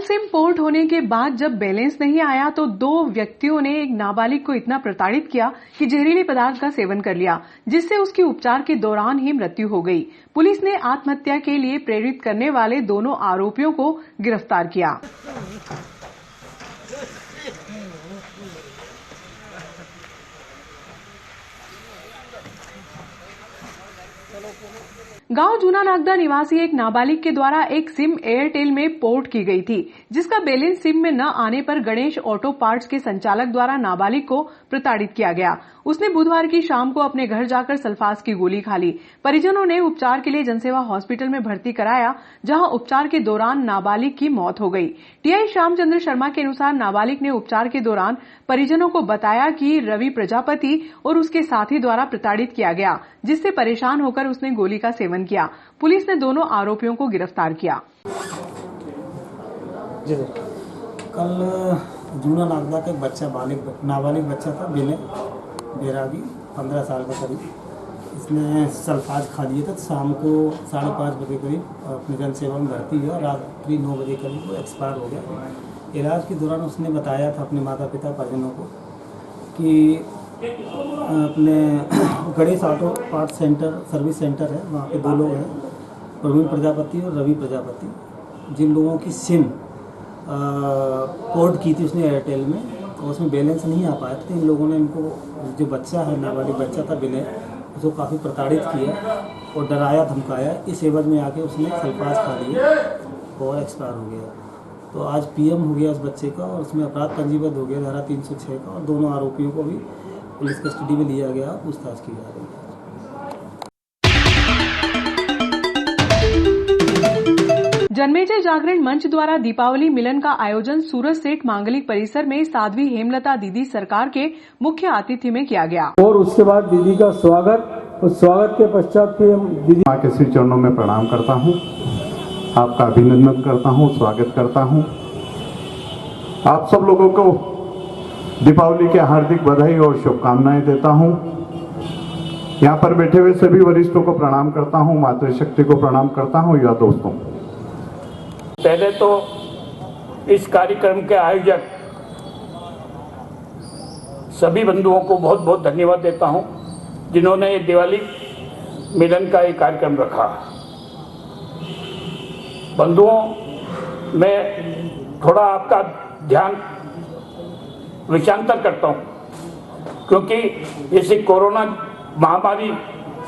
SIM port होने के बाद जब बैलेंस नहीं आया तो दो व्यक्तियों ने एक नाबालिग को इतना प्रताड़ित किया कि जहरीले पदार्थ का सेवन कर लिया, जिससे उसकी उपचार के दौरान ही मृत्यु हो गई। पुलिस ने आत्महत्या के लिए प्रेरित करने वाले दोनों आरोपियों को गिरफ्तार किया। गांव जूना नागदा निवासी एक नाबालिग के द्वारा एक सिम एयरटेल में पोर्ट की गई थी, जिसका बैलेंस सिम में न आने पर गणेश ऑटो पार्ट्स के संचालक द्वारा नाबालिग को प्रताड़ित किया गया। उसने बुधवार की शाम को अपने घर जाकर सल्फास की गोली खा ली। परिजनों ने उपचार के लिए जनसेवा हॉस्पिटल में भर्ती कराया, जहां उपचार के दौरान नाबालिग की मौत हो गई। टीआई श्यामचंद्र शर्मा के अनुसार नाबालिग ने उपचार के दौरान परिजनों को बताया कि रवि प्रजापति और उसके साथी द्वारा प्रताड़ित किया गया, जिससे परेशान होकर उसने गोली का सेवन किया। पुलिस ने दोनों आरोपियों को गिरफ्तार किया। जी सर, कल जूना नागदा का एक बच्चा नाबालिग बच्चा था, बेरागी 15 साल का करीब। इसने सल्फाज खा लिया था। शाम को 5:30 बजे करीब अपनी जनसेवा में भर्ती हुआ। रात्रि 9 बजे करीब वो एक्सपायर हो गया। इलाज के दौरान उसने बताया था अपने माता पिता परिजनों को कि अपने Ganesh auto part centre service centre है, वहाँ पे 2 लोग हैं, प्रवीण प्रजापति और रवि प्रजापति, जिन लोगों की सिम पोर्ट की थी उसने एयरटेल में, और उसमें बैलेंस नहीं आ पाया था। इन लोगों ने इनको, जो बच्चा है नाबालिग बच्चा था विनय, उसको काफ़ी प्रताड़ित किया और डराया धमकाया। इस एवज में आके उसने सल्फाज खा लिया और एक्सपायर हो गया। तो आज पीएम हो गया उस बच्चे का, और उसमें अपराध पंजीबद्ध हो गया धारा 306 का, और दोनों आरोपियों को भी पुलिस कस्टडी में लिया गया, पूछताछ की जा रही है। जन्मेजय जागरण मंच द्वारा दीपावली मिलन का आयोजन सूरज सेठ मांगलिक परिसर में साध्वी हेमलता दीदी सरकार के मुख्य आतिथ्य में किया गया। और उसके बाद दीदी का स्वागत, उस स्वागत के पश्चात दीदी मां के श्री चरणों में प्रणाम करता हूं, आपका अभिनंदन करता हूं, स्वागत करता हूं। आप सब लोगों को दीपावली के हार्दिक बधाई और शुभकामनाएं देता हूं। यहाँ पर बैठे हुए सभी वरिष्ठों को प्रणाम करता हूं, मातृशक्ति को प्रणाम करता हूं। या दोस्तों, पहले तो इस कार्यक्रम के आयोजक सभी बंधुओं को बहुत बहुत धन्यवाद देता हूं, जिन्होंने ये दिवाली मिलन का एक कार्यक्रम रखा। बंधुओं, मैं थोड़ा आपका ध्यान विषयांतर करता हूं, क्योंकि इसी कोरोना महामारी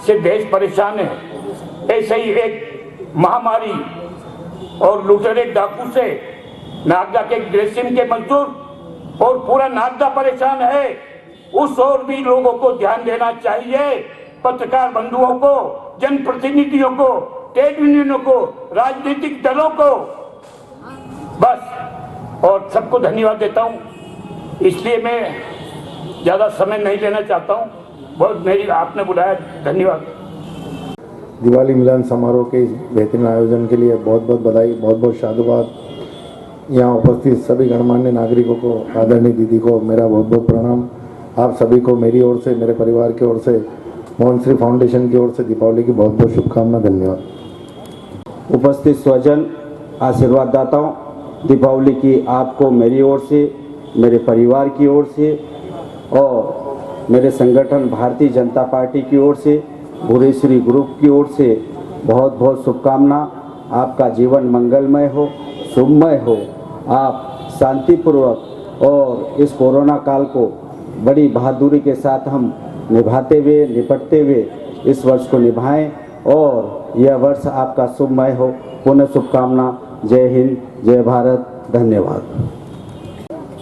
से देश परेशान है। ऐसे ही एक महामारी और लुटेरे डाकू से नागदा के ग्रेसिम के मजदूर और पूरा नागदा परेशान है। उस ओर भी लोगों को ध्यान देना चाहिए। पत्रकार बंधुओं को, जनप्रतिनिधियों को, ट्रेड यूनियनों को, राजनीतिक दलों को, बस, और सबको धन्यवाद देता हूं। इसलिए मैं ज्यादा समय नहीं लेना चाहता हूं। बहुत मेरी आपने बुलाया, धन्यवाद। दिवाली मिलन समारोह के इस बेहतरीन आयोजन के लिए बहुत बहुत बधाई, बहुत बहुत साधुवाद। यहाँ उपस्थित सभी गणमान्य नागरिकों को, आदरणीय दीदी को मेरा बहुत बहुत प्रणाम। आप सभी को मेरी ओर से, मेरे परिवार की ओर से, मोहनश्री फाउंडेशन की ओर से दीपावली की बहुत बहुत शुभकामना। धन्यवाद। उपस्थित स्वजन, आशीर्वाद दाताओं, दीपावली की आपको मेरी ओर से, मेरे परिवार की ओर से और मेरे संगठन भारतीय जनता पार्टी की ओर से, भूरेश्वरी ग्रुप की ओर से बहुत बहुत शुभकामना। आपका जीवन मंगलमय हो, शुभमय हो। आप शांतिपूर्वक और इस कोरोना काल को बड़ी बहादुरी के साथ हम निभाते हुए, निपटते हुए इस वर्ष को निभाएं और यह वर्ष आपका शुभमय हो। पुनः शुभकामना। जय हिंद, जय भारत, धन्यवाद।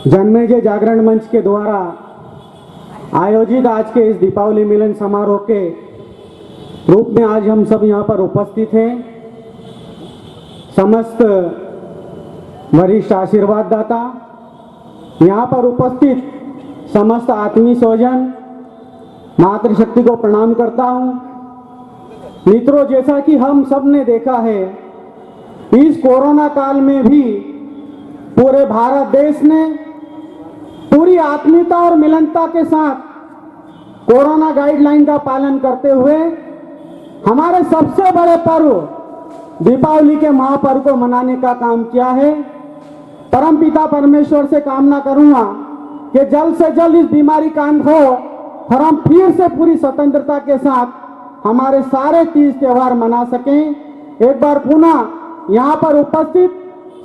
जन्मेजय जागरण मंच के द्वारा आयोजित आज के इस दीपावली मिलन समारोह के रूप में आज हम सब यहाँ पर उपस्थित हैं। समस्त वरिष्ठ आशीर्वाद दाता, यहाँ पर उपस्थित समस्त आत्मीय स्वजन, मातृशक्ति को प्रणाम करता हूँ। मित्रों, जैसा कि हम सब ने देखा है, इस कोरोना काल में भी पूरे भारत देश ने पूरी आत्मीयता और मिलनता के साथ कोरोना गाइडलाइन का पालन करते हुए हमारे सबसे बड़े पर्व दीपावली के महापर्व को मनाने का काम किया है। परमपिता परमेश्वर से कामना करूंगा कि जल्द से जल्द इस बीमारी का अंत हो और हम फिर से पूरी स्वतंत्रता के साथ हमारे सारे तीज त्योहार मना सकें। एक बार पुनः यहाँ पर उपस्थित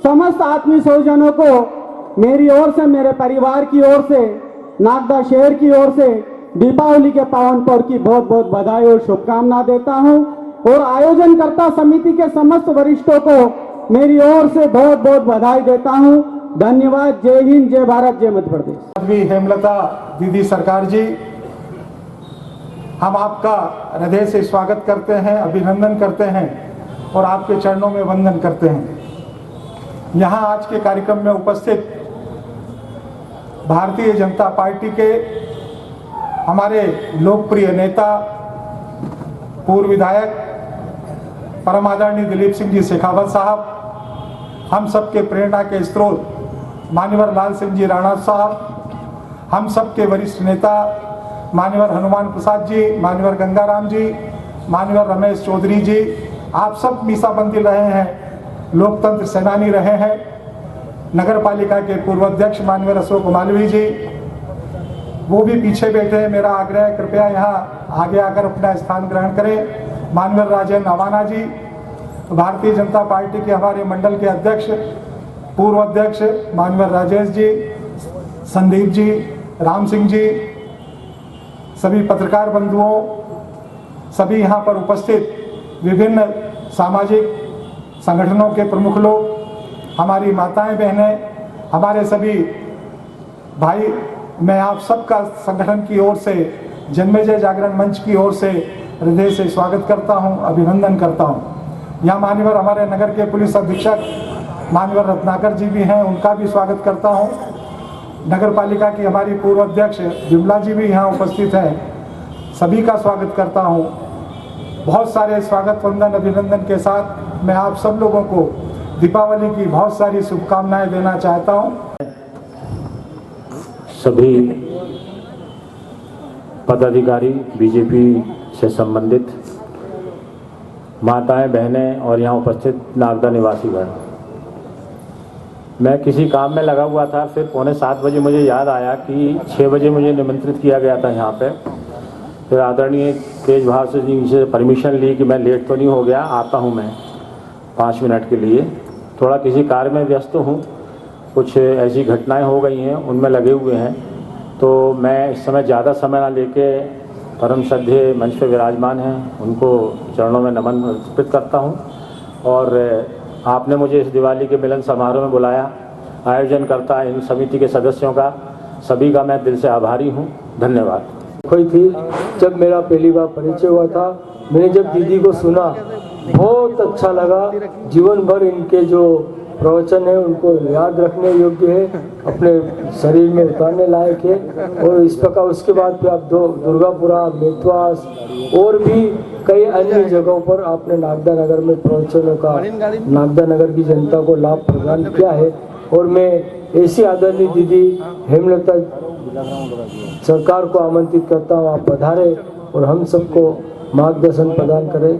समस्त आत्मीय स्वजनों को मेरी ओर से, मेरे परिवार की ओर से, नागदा शहर की ओर से दीपावली के पावन पर्व की बहुत बहुत बधाई और शुभकामना देता हूं और आयोजनकर्ता समिति के समस्त वरिष्ठों को मेरी ओर से बहुत बहुत बधाई देता हूं। धन्यवाद। जय हिंद, जय भारत, जय मध्य प्रदेश। भी हेमलता दीदी सरकार जी, हम आपका हृदय से स्वागत करते हैं, अभिनंदन करते हैं और आपके चरणों में वंदन करते हैं। यहाँ आज के कार्यक्रम में उपस्थित भारतीय जनता पार्टी के हमारे लोकप्रिय नेता, पूर्व विधायक परम आदरणीय दिलीप सिंह जी शेखावत साहब, हम सबके प्रेरणा के स्रोत मान्यवर लाल सिंह जी राणा साहब, हम सबके वरिष्ठ नेता मान्यवर हनुमान प्रसाद जी, मान्यवर गंगाराम जी, मान्यवर रमेश चौधरी जी, आप सब मीसाबंदी रहे हैं, लोकतंत्र सेनानी रहे हैं। नगर पालिका के पूर्व अध्यक्ष माननीय अशोक मालवीय जी, वो भी पीछे बैठे हैं। मेरा आग्रह है कृपया यहाँ आगे आकर अपना स्थान ग्रहण करें। माननीय राजेंद्र अवाना जी, भारतीय जनता पार्टी के हमारे मंडल के अध्यक्ष, पूर्व अध्यक्ष माननीय राजेश जी, संदीप जी, राम सिंह जी, सभी पत्रकार बंधुओं, सभी यहाँ पर उपस्थित विभिन्न सामाजिक संगठनों के प्रमुख लोग, हमारी माताएं बहनें, हमारे सभी भाई, मैं आप सबका संगठन की ओर से, जन्मेजय जागरण मंच की ओर से हृदय से स्वागत करता हूं, अभिनंदन करता हूं। यहाँ मान्यवर हमारे नगर के पुलिस अधीक्षक मान्यवर रत्नाकर जी भी हैं, उनका भी स्वागत करता हूं। नगर पालिका की हमारी पूर्व अध्यक्ष विमला जी भी यहाँ उपस्थित हैं, सभी का स्वागत करता हूं। बहुत सारे स्वागत वंदन अभिनंदन के साथ मैं आप सब लोगों को दीपावली की बहुत सारी शुभकामनाएं देना चाहता हूं। सभी पदाधिकारी, बीजेपी से संबंधित माताएं, बहनें और यहाँ उपस्थित नागदा निवासीगण, मैं किसी काम में लगा हुआ था, फिर 6:45 बजे मुझे याद आया कि 6 बजे मुझे निमंत्रित किया गया था यहाँ पे। फिर आदरणीय तेज भाषा जी से परमिशन ली कि मैं लेट तो नहीं हो गया, आता हूँ मैं 5 मिनट के लिए, थोड़ा किसी कार्य में व्यस्त हूँ, कुछ ऐसी घटनाएं हो गई हैं, उनमें लगे हुए हैं, तो मैं इस समय ज़्यादा समय ना लेके परम श्रद्धेय मंच पे विराजमान हैं, उनको चरणों में नमन अर्पित करता हूँ। और आपने मुझे इस दिवाली के मिलन समारोह में बुलाया, आयोजन करता इन समिति के सदस्यों का, सभी का मैं दिल से आभारी हूँ। धन्यवाद। हुई थी जब मेरा पहली बार परिचय हुआ था, मैंने जब दीदी को सुना बहुत अच्छा लगा। जीवन भर इनके जो प्रवचन है उनको याद रखने योग्य है, अपने शरीर में उतारने लायक है। और इस प्रकार उसके बाद फिर आप दुर्गापुरा, मेतवास और भी कई अन्य जगहों पर आपने नागदा नगर में प्रवचनों का नागदा नगर की जनता को लाभ प्रदान किया है। और मैं ऐसी आदरणीय दीदी हेमलता सरकार को आमंत्रित करता हूँ, आप पधारे और हम सबको मार्गदर्शन प्रदान करें।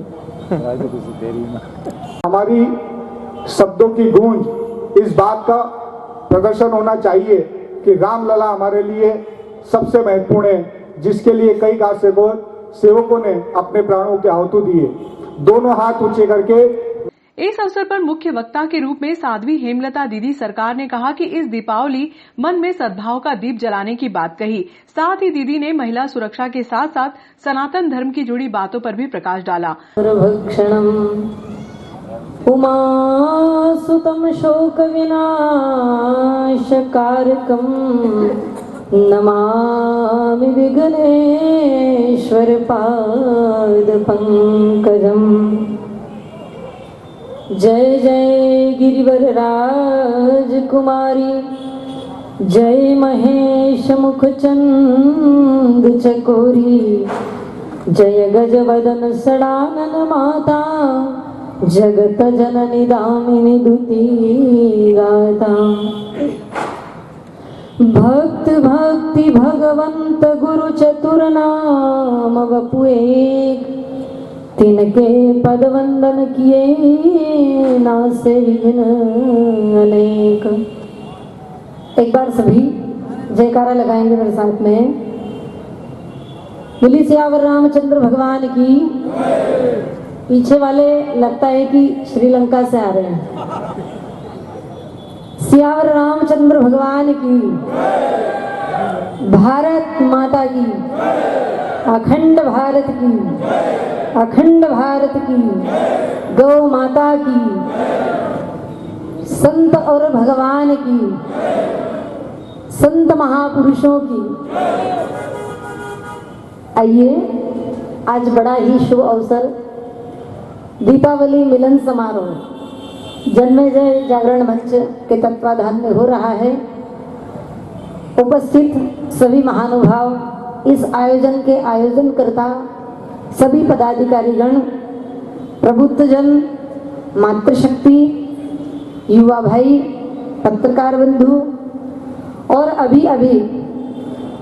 हमारी शब्दों की गूंज इस बात का प्रदर्शन होना चाहिए कि रामलला हमारे लिए सबसे महत्वपूर्ण है, जिसके लिए कई गांव सेवकों ने अपने प्राणों की आहुति दिए। दोनों हाथ ऊंचे करके इस अवसर पर मुख्य वक्ता के रूप में साध्वी हेमलता दीदी सरकार ने कहा कि इस दीपावली मन में सद्भाव का दीप जलाने की बात कही। साथ ही दीदी ने महिला सुरक्षा के साथ साथ सनातन धर्म की जुड़ी बातों पर भी प्रकाश डाला। उमासुतं शोक विनाशकारकं नमामि विघ्नेश्वर पाद पंकजम्। जय जय गिरिवर राजकुमारी, जय महेश मुखचंद चकोरी, जय गजवदन सडानन माता, जगत जननी दामिनी दुती गाता। भक्त भक्ति भगवंत गुरु चतुर नाम वपु एक, तिनके पद वंदन किए नासे विघ्न अनेक। एक बार सभी जयकारा लगाएंगे मेरे साथ में। बोली सियावर रामचंद्र भगवान की। पीछे वाले लगता है कि श्रीलंका से आ रहे हैं। सियावर रामचंद्र भगवान की। भारत माता की। अखंड भारत की। अखंड भारत की। गौ माता की। संत और भगवान की। संत महापुरुषों की। आइए, आज बड़ा ही शुभ अवसर दीपावली मिलन समारोह जन्मेजय जागरण मंच के तत्वाधान में हो रहा है। उपस्थित सभी महानुभाव, इस आयोजन के आयोजनकर्ता, सभी पदाधिकारीगण, प्रबुद्धजन, मातृशक्ति, युवा भाई, पत्रकार बंधु और अभी अभी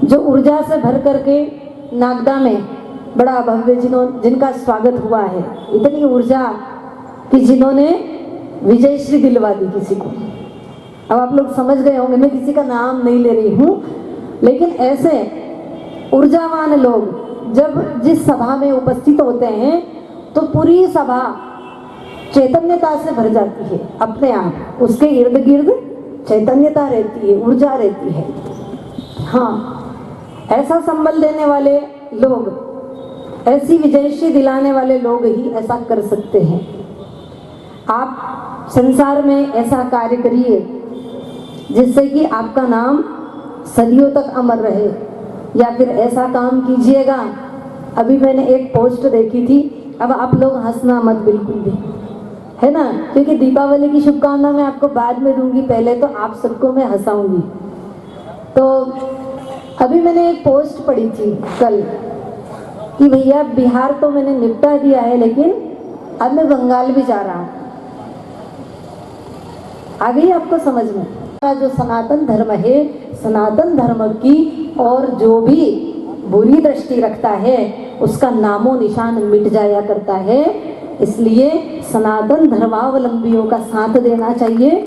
जो ऊर्जा से भर करके नागदा में बड़ा भव्य जिनका स्वागत हुआ है, इतनी ऊर्जा कि जिन्होंने विजयश्री दिलवा दी किसी को। अब आप लोग समझ गए होंगे, मैं किसी का नाम नहीं ले रही हूँ, लेकिन ऐसे ऊर्जावान लोग जब जिस सभा में उपस्थित होते हैं तो पूरी सभा चैतन्यता से भर जाती है। अपने आप उसके इर्द गिर्द चैतन्यता रहती है, ऊर्जा रहती है। हाँ, ऐसा संबल देने वाले लोग, ऐसी विजयश्री दिलाने वाले लोग ही ऐसा कर सकते हैं। आप संसार में ऐसा कार्य करिए जिससे कि आपका नाम सदियों तक अमर रहे, या फिर ऐसा काम कीजिएगा। अभी मैंने एक पोस्ट देखी थी, अब आप लोग हंसना मत बिल्कुल भी, है ना, क्योंकि दीपावली की शुभकामना मैं आपको बाद में दूंगी, पहले तो आप सबको मैं हंसाऊंगी। तो अभी मैंने एक पोस्ट पढ़ी थी कल कि भैया बिहार तो मैंने निपटा दिया है, लेकिन अब मैं बंगाल भी जा रहा हूँ। आ गई आपको समझ में? जो सनातन धर्म है, सनातन धर्म की और जो भी बुरी दृष्टि रखता है उसका नामो निशान मिट जाया करता है। इसलिए सनातन धर्मावलंबियों का साथ देना चाहिए।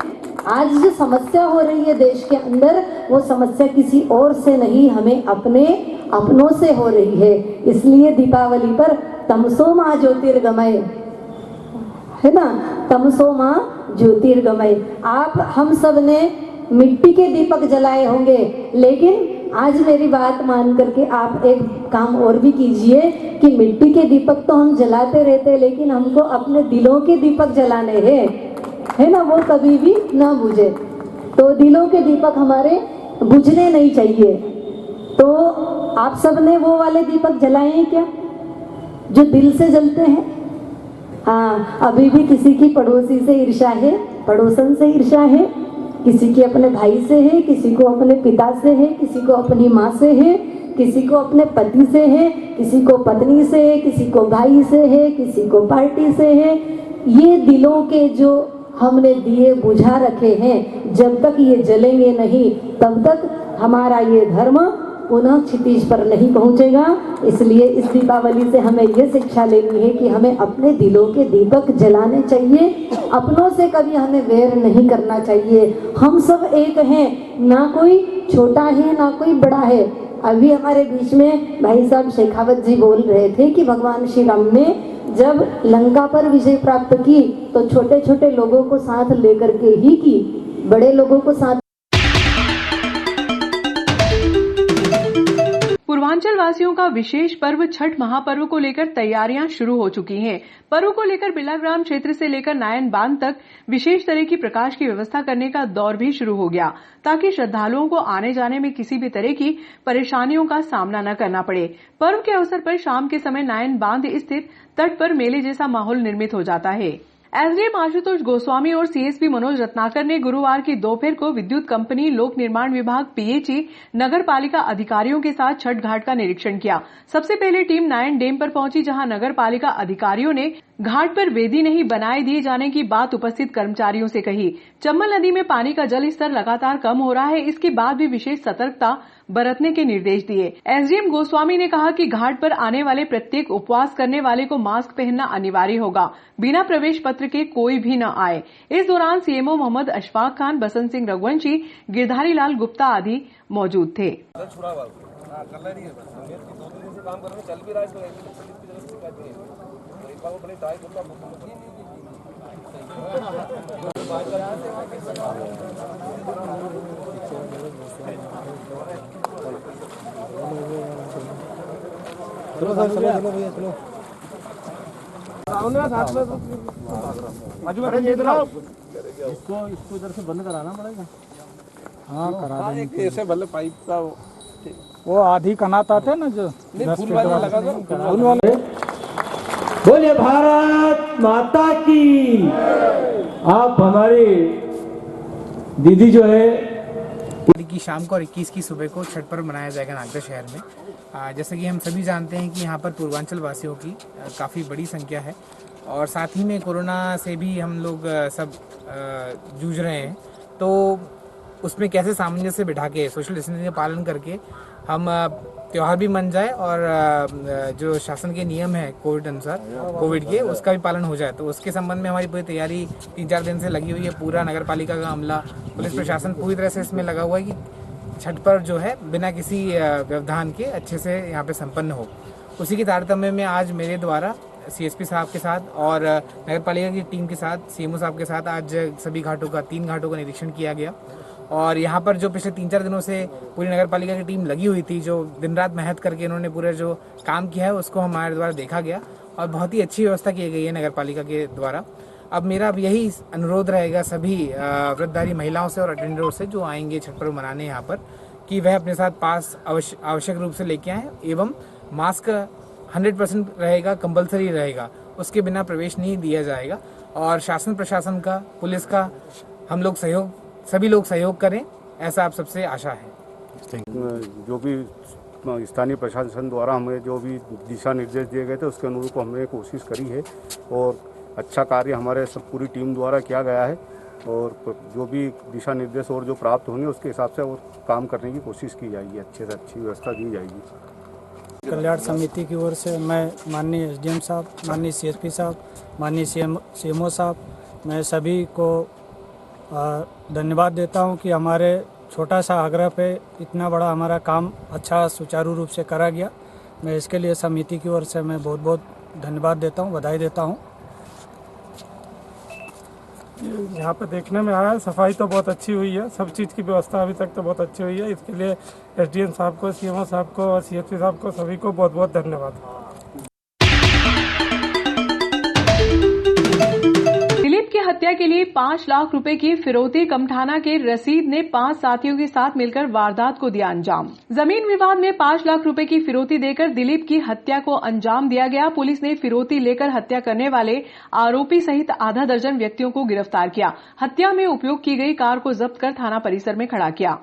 आज जो समस्या हो रही है देश के अंदर, वो समस्या किसी और से नहीं, हमें अपने अपनों से हो रही है। इसलिए दीपावली पर तमसो माँ ज्योतिर्गमय, है ना, तमसो माँ ज्योतिर्गमय। आप हम सब ने मिट्टी के दीपक जलाए होंगे, लेकिन आज मेरी बात मान करके आप एक काम और भी कीजिए कि मिट्टी के दीपक तो हम जलाते रहते, लेकिन हमको अपने दिलों के दीपक जलाने हैं, है ना, वो कभी भी ना बुझे। तो दिलों के दीपक हमारे बुझने नहीं चाहिए। तो आप सब ने वो वाले दीपक जलाए हैं क्या, जो दिल से जलते हैं? हाँ, अभी भी किसी की पड़ोसी से ईर्ष्या है, पड़ोसन से ईर्ष्या है, किसी की अपने भाई से है, किसी को अपने पिता से है, किसी को अपनी माँ से है, किसी को अपने पति से है, किसी को पत्नी से है, किसी को भाई से है, किसी को पार्टी से है। ये दिलों के जो हमने दिए बुझा रखे हैं, जब तक ये जलेंगे नहीं तब तक हमारा ये धर्म पुनः क्षितिज पर नहीं पहुंचेगा। इसलिए इस दीपावली से हमें ये शिक्षा लेनी है कि हमें अपने दिलों के दीपक जलाने चाहिए, अपनों से कभी हमें वैर नहीं करना चाहिए। हम सब एक हैं, ना कोई छोटा है ना कोई बड़ा है। अभी हमारे बीच में भाई साहब शेखावत जी बोल रहे थे कि भगवान श्री राम ने जब लंका पर विजय प्राप्त की तो छोटे छोटे लोगों को साथ लेकर के ही की, बड़े लोगों को साथ। पूर्वांचल वासियों का विशेष पर्व छठ महापर्व को लेकर तैयारियां शुरू हो चुकी हैं। पर्व को लेकर बिलाग्राम क्षेत्र से लेकर नायन बांध तक विशेष तरह की प्रकाश की व्यवस्था करने का दौर भी शुरू हो गया, ताकि श्रद्धालुओं को आने जाने में किसी भी तरह की परेशानियों का सामना न करना पड़े। पर्व के अवसर पर शाम के समय नायन बांध स्थित तट पर मेले जैसा माहौल निर्मित हो जाता है। एसडीएम आशुतोष गोस्वामी और सीएसपी मनोज रत्नाकर ने गुरुवार की दोपहर को विद्युत कंपनी, लोक निर्माण विभाग, पीएचई, नगर पालिका अधिकारियों के साथ छठ घाट का निरीक्षण किया। सबसे पहले टीम नायन डैम पर पहुंची, जहां नगर पालिका अधिकारियों ने घाट पर वेदी नहीं बनाए दिए जाने की बात उपस्थित कर्मचारियों से कही। चंबल नदी में पानी का जल स्तर लगातार कम हो रहा है, इसके बाद भी विशेष सतर्कता बरतने के निर्देश दिए। एसडीएम गोस्वामी ने कहा कि घाट पर आने वाले प्रत्येक उपवास करने वाले को मास्क पहनना अनिवार्य होगा। बिना प्रवेश पत्र के कोई भी न आए। इस दौरान सीएमओ मोहम्मद अशफाक खान, बसंत सिंह रघुवंशी, गिरधारी लाल गुप्ता आदि मौजूद थे। इसको इधर से बंद कराना पड़ेगा। हाँ करा देंगे। ऐसे भले पाइप का वो आधी कनात आते ना जो फूल वाला लगा दो। फूल वाले। बोले भारत माता की। आप हमारी दीदी जो है की शाम को और 21 की सुबह को छठ पर्व मनाया जाएगा नागदा शहर में। जैसे कि हम सभी जानते हैं कि यहाँ पर पूर्वांचल वासियों की काफ़ी बड़ी संख्या है और साथ ही में कोरोना से भी हम लोग सब जूझ रहे हैं, तो उसमें कैसे सामंजस्य से बिठा के सोशल डिस्टेंसिंग का पालन करके हम त्यौहार भी मन जाए और जो शासन के नियम है कोविड अनुसार कोविड के, उसका भी पालन हो जाए। तो उसके संबंध में हमारी पूरी तैयारी 3-4 दिन से लगी हुई है। पूरा नगर पालिका का अमला, पुलिस प्रशासन पूरी तरह से इसमें लगा हुआ है कि छठ पर्व जो है बिना किसी व्यवधान के अच्छे से यहाँ पे संपन्न हो। उसी के तारतम्य में आज मेरे द्वारा सीएसपी साहब के साथ और नगर पालिका की टीम के साथ सीएमओ साहब के साथ आज सभी घाटों का 3 घाटों का निरीक्षण किया गया। और यहाँ पर जो पिछले 3-4 दिनों से पूरी नगर पालिका की टीम लगी हुई थी, जो दिन रात मेहनत करके इन्होंने पूरा जो काम किया है उसको हमारे द्वारा देखा गया और बहुत ही अच्छी व्यवस्था की गई है नगर पालिका के द्वारा। अब मेरा यही अनुरोध रहेगा सभी व्रतधारी महिलाओं से और अटेंडरों से जो आएंगे छठ पर्व मनाने यहाँ पर, कि वह अपने साथ पास आवश्यक रूप से लेके आएँ एवं मास्क 100% रहेगा, कंपलसरी रहेगा, उसके बिना प्रवेश नहीं दिया जाएगा। और शासन प्रशासन का, पुलिस का हम लोग सहयोग, सभी लोग सहयोग करें, ऐसा आप सबसे आशा है। जो भी स्थानीय प्रशासन द्वारा हमें जो भी दिशा निर्देश दिए गए थे उसके अनुरूप हमने कोशिश करी है और अच्छा कार्य हमारे सब पूरी टीम द्वारा किया गया है और जो भी दिशा निर्देश और जो प्राप्त होंगे उसके हिसाब से और काम करने की कोशिश की जाएगी, अच्छे से अच्छी व्यवस्था दी जाएगी। कल्याण समिति की ओर से मैं माननीय एसडीएम साहब, माननीय सीएसपी साहब, माननीय सीएमओ साहब, मैं सभी को धन्यवाद देता हूं कि हमारे छोटा सा आग्रह पे इतना बड़ा हमारा काम अच्छा सुचारू रूप से करा गया। मैं इसके लिए समिति की ओर से मैं बहुत बहुत धन्यवाद देता हूं, बधाई देता हूं। यहाँ पे देखने में आया सफाई तो बहुत अच्छी हुई है, सब चीज़ की व्यवस्था अभी तक तो बहुत अच्छी हुई है। इसके लिए एसडीएम साहब को, सीएमओ साहब को और सीएसपी साहब को, सभी को बहुत बहुत धन्यवाद। दिलीप की हत्या के लिए 5 लाख रुपए की फिरौती कमठाना के रशीद ने 5 साथियों के साथ मिलकर वारदात को दिया अंजाम। जमीन विवाद में 5 लाख रुपए की फिरौती देकर दिलीप की हत्या को अंजाम दिया गया। पुलिस ने फिरौती लेकर हत्या करने वाले आरोपी सहित आधा दर्जन व्यक्तियों को गिरफ्तार किया। हत्या में उपयोग की गई कार को जब्त कर थाना परिसर में खड़ा किया।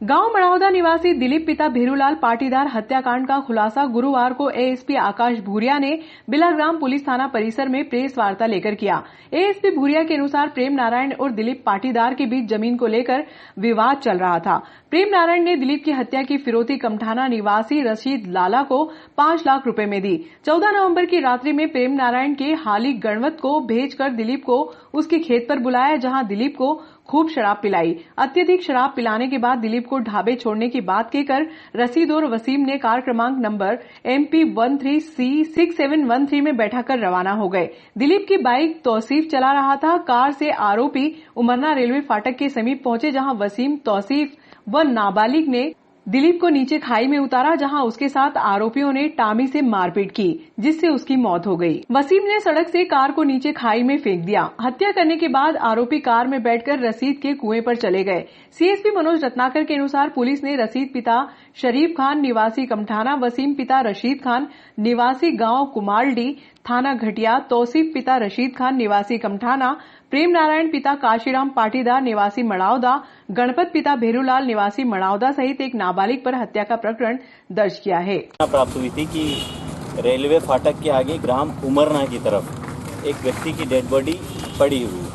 गांव मड़ौदा निवासी दिलीप पिता भेरूलाल पाटीदार हत्याकांड का खुलासा गुरुवार को एएसपी आकाश भूरिया ने बिलाग्राम पुलिस थाना परिसर में प्रेस वार्ता लेकर किया। एएसपी भूरिया के अनुसार प्रेम नारायण और दिलीप पाटीदार के बीच जमीन को लेकर विवाद चल रहा था। प्रेम नारायण ने दिलीप की हत्या की फिरौती कमठाना निवासी रशीद लाला को 5 लाख रुपए में दी। 14 नवंबर की रात्रि में प्रेम नारायण के हाली गणवत को भेजकर दिलीप को उसके खेत पर बुलाया, जहां दिलीप को खूब शराब पिलाई। अत्यधिक शराब पिलाने के बाद दिलीप को ढाबे छोड़ने की बात कहकर रशीद और वसीम ने कार क्रमांक नंबर MP13C6713 में बैठाकर रवाना हो गए। दिलीप की बाइक तौसीफ चला रहा था। कार से आरोपी उमरना रेलवे फाटक के समीप पहुंचे, जहां वसीम, तौसीफ व नाबालिग ने दिलीप को नीचे खाई में उतारा, जहां उसके साथ आरोपियों ने टामी से मारपीट की, जिससे उसकी मौत हो गई। वसीम ने सड़क से कार को नीचे खाई में फेंक दिया। हत्या करने के बाद आरोपी कार में बैठकर रशीद के कुएं पर चले गए। सीएसपी मनोज रत्नाकर के अनुसार पुलिस ने रशीद पिता शरीफ खान निवासी कमठाना, वसीम पिता रशीद खान निवासी गांव कुमारडी थाना घटिया तौसीफ पिता रशीद खान निवासी कमठाना, प्रेम नारायण पिता काशीराम पाटीदार निवासी मड़ावदा, गणपत पिता भेरूलाल निवासी मड़ावदा सहित एक नाबालिग पर हत्या का प्रकरण दर्ज किया है। प्राप्त हुई थी कि रेलवे फाटक के आगे ग्राम उमरना की तरफ एक व्यक्ति की डेड बॉडी पड़ी हुई।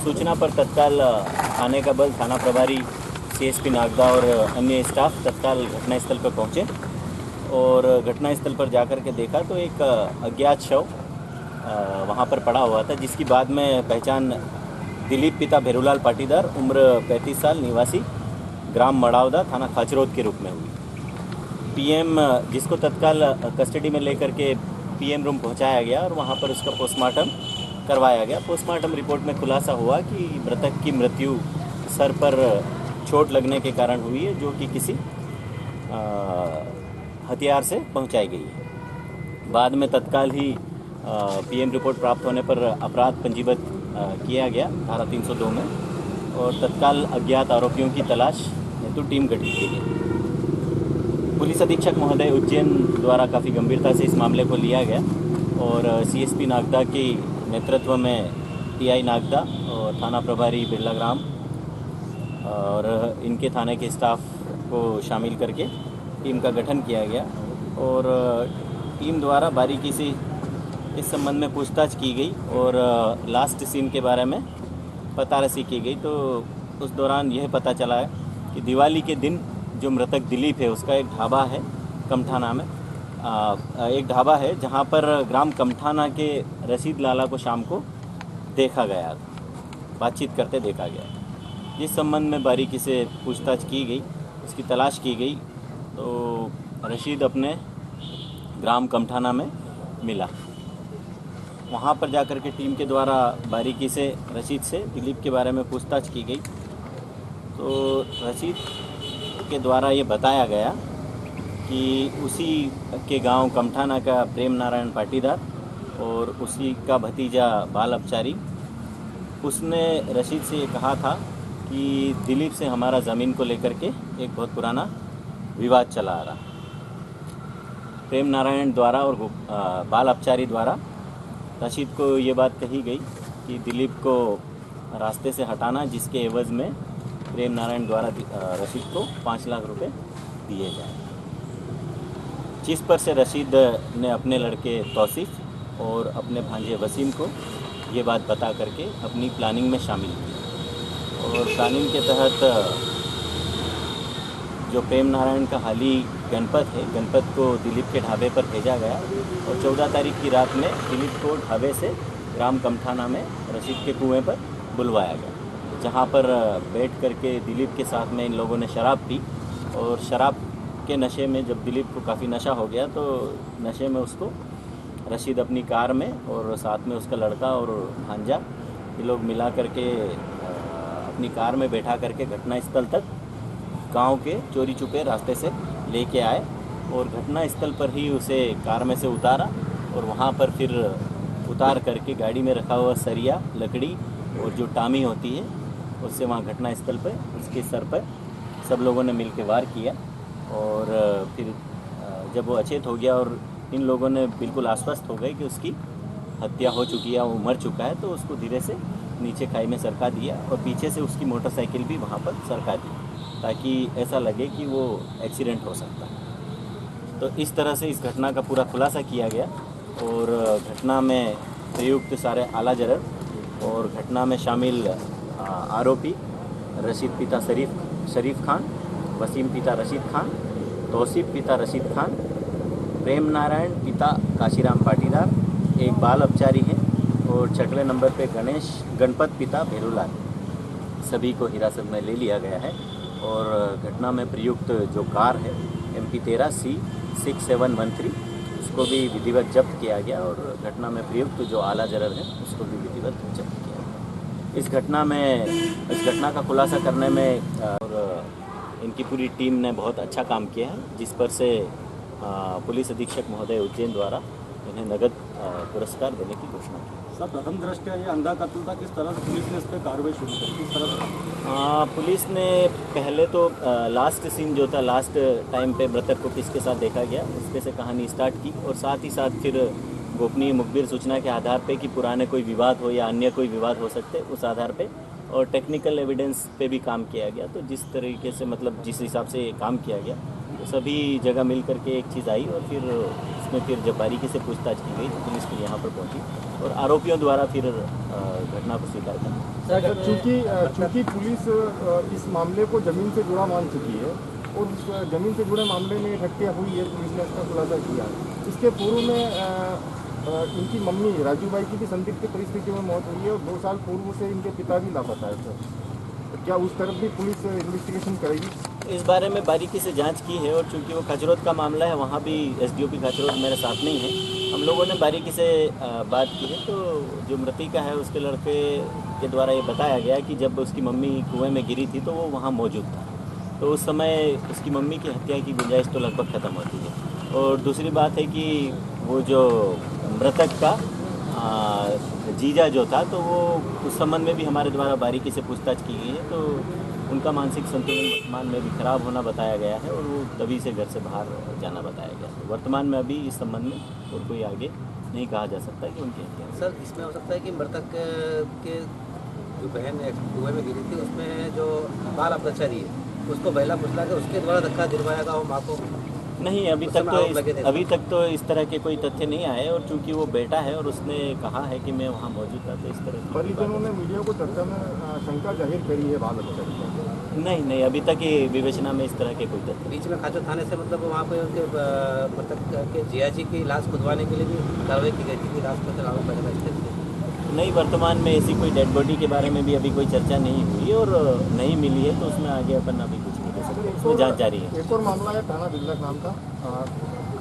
सूचना पर तत्काल आने का बल थाना प्रभारी CSP नागदा और अन्य स्टाफ तत्काल घटनास्थल पर पहुंचे और घटनास्थल पर जाकर के देखा तो एक अज्ञात शव वहां पर पड़ा हुआ था, जिसकी बाद में पहचान दिलीप पिता भेरूलाल पाटीदार उम्र 35 साल निवासी ग्राम मड़ावदा थाना खाचरोद के रूप में हुई। PM जिसको तत्काल कस्टडी में लेकर के PM रूम पहुंचाया गया और वहां पर उसका पोस्टमार्टम करवाया गया। पोस्टमार्टम रिपोर्ट में खुलासा हुआ कि मृतक की मृत्यु सर पर चोट लगने के कारण हुई है, जो कि किसी हथियार से पहुंचाई गई है। बाद में तत्काल ही PM रिपोर्ट प्राप्त होने पर अपराध पंजीबद्ध किया गया धारा 302 में और तत्काल अज्ञात आरोपियों की तलाश हेतु टीम गठित की गई। पुलिस अधीक्षक महोदय उज्जैन द्वारा काफ़ी गंभीरता से इस मामले को लिया गया और CSP नागदा के नेतृत्व में TI नागदा और थाना प्रभारी बिरला ग्राम और इनके थाने के स्टाफ को शामिल करके टीम का गठन किया गया और टीम द्वारा बारीकी से इस संबंध में पूछताछ की गई और लास्ट सीन के बारे में पतारसी की गई। तो उस दौरान यह पता चला है कि दिवाली के दिन जो मृतक दिलीप है उसका एक ढाबा है कमठाना में, एक ढाबा है जहां पर ग्राम कमठाना के रशीद लाला को शाम को देखा गया, बातचीत करते देखा गया। जिस संबंध में बारीकी से पूछताछ की गई, उसकी तलाश की गई तो रशीद अपने ग्राम कमठाना में मिला। वहाँ पर जाकर के टीम के द्वारा बारीकी से रशीद से दिलीप के बारे में पूछताछ की गई तो रशीद के द्वारा ये बताया गया कि उसी के गांव कमठाना का प्रेम नारायण पाटीदार और उसी का भतीजा बाल अपचारी, उसने रशीद से ये कहा था कि दिलीप से हमारा ज़मीन को लेकर के एक बहुत पुराना विवाद चला आ रहा। प्रेम नारायण द्वारा और बाल अपचारी द्वारा रशीद को ये बात कही गई कि दिलीप को रास्ते से हटाना, जिसके एवज़ में प्रेम नारायण द्वारा रशीद को 5 लाख रुपए दिए जाए। जिस पर से रशीद ने अपने लड़के तौसीफ और अपने भांजे वसीम को ये बात बता करके अपनी प्लानिंग में शामिल किया और प्लानिंग के तहत जो प्रेम नारायण का हाली गणपत है, गणपत को दिलीप के ढाबे पर भेजा गया और 14 तारीख की रात में दिलीप को ढाबे से ग्राम कमठाना में रशीद के कुएं पर बुलवाया गया, जहां पर बैठ करके दिलीप के साथ में इन लोगों ने शराब पी और शराब के नशे में जब दिलीप को काफ़ी नशा हो गया तो नशे में उसको रशीद अपनी कार में और साथ में उसका लड़का और भांजा ये लोग मिला करके अपनी कार में बैठा करके घटनास्थल तक गांव के चोरी छुपे रास्ते से लेके आए और घटनास्थल पर ही उसे कार में से उतारा और वहां पर फिर उतार करके गाड़ी में रखा हुआ सरिया, लकड़ी और जो टामी होती है उससे वहां घटनास्थल पर उसके सर पर सब लोगों ने मिलकर वार किया और फिर जब वो अचेत हो गया और इन लोगों ने बिल्कुल आश्वस्त हो गए कि उसकी हत्या हो चुकी है, वो मर चुका है, तो उसको धीरे से नीचे खाई में सरका दिया और पीछे से उसकी मोटरसाइकिल भी वहाँ पर सरका दी ताकि ऐसा लगे कि वो एक्सीडेंट हो सकता है। तो इस तरह से इस घटना का पूरा खुलासा किया गया और घटना में प्रयुक्त सारे आला जरर और घटना में शामिल आरोपी रशीद पिता शरीफ खान, वसीम पिता रशीद खान, तौसीफ पिता रशीद खान, प्रेम नारायण पिता काशीराम पाटीदार, एक बाल अपचारी है और छठवें नंबर पे गणपत पिता भेरूलाल, सभी को हिरासत में ले लिया गया है और घटना में प्रयुक्त जो कार है MP13C 6713 उसको भी विधिवत जब्त किया गया और घटना में प्रयुक्त जो आला जरर है उसको भी विधिवत जब्त किया गया। इस घटना का खुलासा करने में और इनकी पूरी टीम ने बहुत अच्छा काम किया है, जिस पर से पुलिस अधीक्षक महोदय उज्जैन द्वारा इन्हें नगद पुरस्कार देने की घोषणा की। सर, प्रथम दृष्टया ये अंधा कत्ल था, किस तरह से पुलिस ने इस पर कार्रवाई शुरू की, किस तरह से? पुलिस ने पहले तो लास्ट सीन जो था, लास्ट टाइम पे मृतक को किसके साथ देखा गया उस पे से कहानी स्टार्ट की और साथ ही साथ फिर गोपनीय मुखबिर सूचना के आधार पे कि पुराने कोई विवाद हो या अन्य कोई विवाद हो सकते, उस आधार पे और टेक्निकल एविडेंस पे भी काम किया गया। तो जिस तरीके से मतलब जिस हिसाब से काम किया गया तो सभी जगह मिल करके एक चीज़ आई और फिर इसमें फिर जब बारीकी से पूछताछ की गई तो पुलिस फिर यहाँ पर पहुँची और आरोपियों द्वारा फिर घटना को स्वीकार कर। चूँकि पुलिस इस मामले को ज़मीन से जुड़ा मान चुकी है और उस ज़मीन से जुड़े मामले में हत्या हुई है, पुलिस ने इसका खुलासा किया। इसके पूर्व में इनकी मम्मी राजूबाई की भी संदिग्ध परिस्थितियों में मौत हुई है और 2 साल पूर्व से इनके पिता भी लापता है। सर क्या उस तरफ भी पुलिस इन्वेस्टिगेशन करेगी? इस बारे में बारीकी से जांच की है और चूंकि वो खाचरोद का मामला है, वहाँ भी एसडीओपी खाचरोद मेरे साथ नहीं है। हम लोगों ने बारीकी से बात की है। तो जो मृतिका है उसके लड़के के द्वारा ये बताया गया कि जब उसकी मम्मी कुएं में गिरी थी तो वो वहाँ मौजूद था, तो उस समय उसकी मम्मी की हत्या की गुंजाइश तो लगभग ख़त्म होती है। और दूसरी बात है कि वो जो मृतक का जीजा जो था तो वो उस संबंध में भी हमारे द्वारा बारीकी से पूछताछ की गई है। तो उनका मानसिक संतुलन वर्तमान में भी खराब होना बताया गया है और वो तभी से घर से बाहर जाना बताया गया है। वर्तमान में अभी इस संबंध में और कोई आगे नहीं कहा जा सकता है कि उनकी हत्या। सर इसमें हो सकता है कि मृतक के जो बहन कुएं में गिरी थी उसमें जो बाल अपराधी है उसको बहला फुसला के उसके द्वारा धक्का दिलवाया गया हो माँ को? नहीं, अभी तक तो इस तरह के कोई तथ्य नहीं आए और चूंकि वो बेटा है और उसने कहा है कि मैं वहाँ मौजूद था, तो इस तरह परिजनों ने मीडिया को चर्चा में शंका जाहिर करी है बाल अपराधी। नहीं, अभी तक ये विवेचना में इस तरह के कोई तथ्य। बीच में खाचर थाने से मतलब वहाँ पे उनके मृतक के जियाजी की लाश खुदवाने के लिए भी कार्रवाई की गई थी कि लाश में लाभ पड़ेगा। नहीं, वर्तमान में ऐसी कोई डेड बॉडी के बारे में भी अभी कोई चर्चा नहीं हुई और नहीं मिली है, तो उसमें आगे अपन अभी कुछ नहीं कर सकते, उसमें जांच जारी है। एक और मामला है थाना बिल्लक नाम का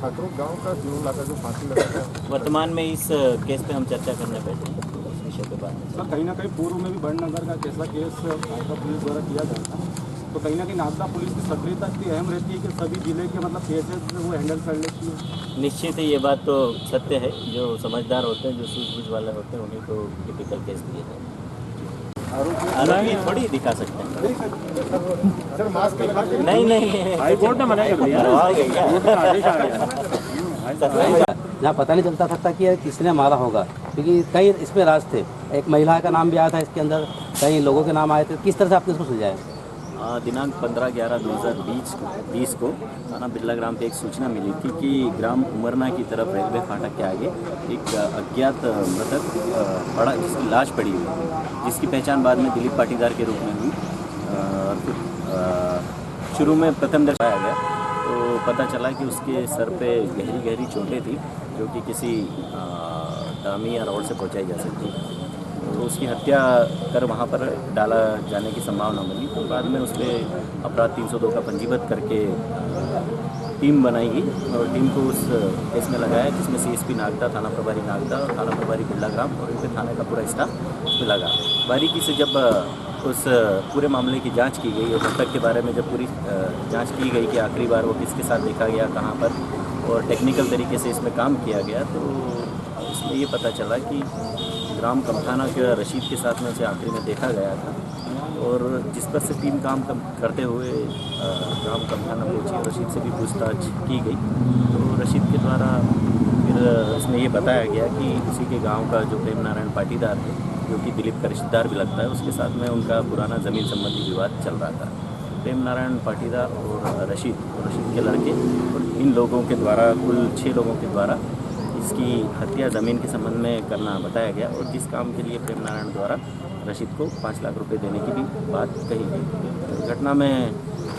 खाचरोद गांव का जीवन लाकर जो फांसी लगा। वर्तमान में इस केस पे हम चर्चा करने बैठे हैं, तो उस विषय पे बात है। सर कहीं ना कहीं पूर्व में भी बड़नगर का कैसा केस पुलिस द्वारा किया गया था, तो कहीं ना कहीं नागदा पुलिस की सक्रियता इतनी अहम रहती है कि सभी जिले के मतलब केसेस वो हैंडल कर लेती है। निश्चित है, ये बात तो सत्य है। जो समझदार होते हैं, जो सूझबूझ वाले होते हैं, उन्हीं को टिपिकल केस दिए जाते हैं। आरोपी थोड़ी दिखा सकते हैं। सर मास्क लगा के नहीं, हाई कोर्ट ने मना कर दिया। जहाँ पता नहीं चलता सकता कि किसने मारा होगा, क्योंकि कई इसमें राज थे। एक महिला का नाम भी आया था इसके अंदर, कई लोगों के नाम आए थे। किस तरह से आपने इसको सुलझाया? दिनांक 15/11/2020 को थाना बिरला ग्राम पे एक सूचना मिली थी कि ग्राम उमरना की तरफ रेलवे फाटक के आगे एक अज्ञात मृतक पड़ा, जिसकी लाश पड़ी हुई, जिसकी पहचान बाद में दिलीप पाटीदार के रूप में हुई। शुरू में प्रथम दर्शाया गया तो पता चला कि उसके सर पे गहरी चोटें थी, जो कि किसी डामी या रॉड से पहुँचाई जा सकती है। तो उसकी हत्या कर वहाँ पर डाला जाने की संभावना मिली, तो बाद में उस पर अपराध 302 का पंजीबद्ध करके टीम बनाई गई और टीम को उस केस में लगाया, जिसमें सीएसपी नागदा, थाना प्रभारी नागदा और थाना प्रभारी बिरला ग्राम और इनके थाने का पूरा स्टाफ उसमें लगा। बारीकी से जब उस पूरे मामले की जांच की गई और मृतक के बारे में जब पूरी जांच की गई कि आखिरी बार वो किसके साथ देखा गया, कहाँ पर, और टेक्निकल तरीके से इसमें काम किया गया, तो इसमें ये पता चला कि ग्राम कमथाना के रशीद के साथ में उसे आखिरी में देखा गया था। और जिस पर से टीम काम करते हुए ग्राम कमथाना पहुंची और रशीद से भी पूछताछ की गई, तो रशीद के द्वारा फिर उसमें ये बताया गया कि उसी के गांव का जो प्रेम नारायण पाटीदार है, जो कि दिलीप का रिश्तेदार भी लगता है, उसके साथ में उनका पुराना ज़मीन संबंधी विवाद चल रहा था। प्रेम नारायण पाटीदार और रशीद के लड़के और इन लोगों के द्वारा, कुल 6 लोगों के द्वारा इसकी हत्या ज़मीन के संबंध में करना बताया गया और जिस काम के लिए प्रेम नारायण द्वारा रशीद को 5 लाख रुपए देने की भी बात कही गई। घटना में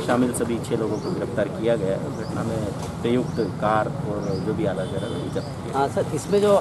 शामिल सभी 6 लोगों को गिरफ्तार किया गया है। घटना में प्रयुक्त कार और जो भी आला जरा जब्त किया। हाँ सर, इसमें जो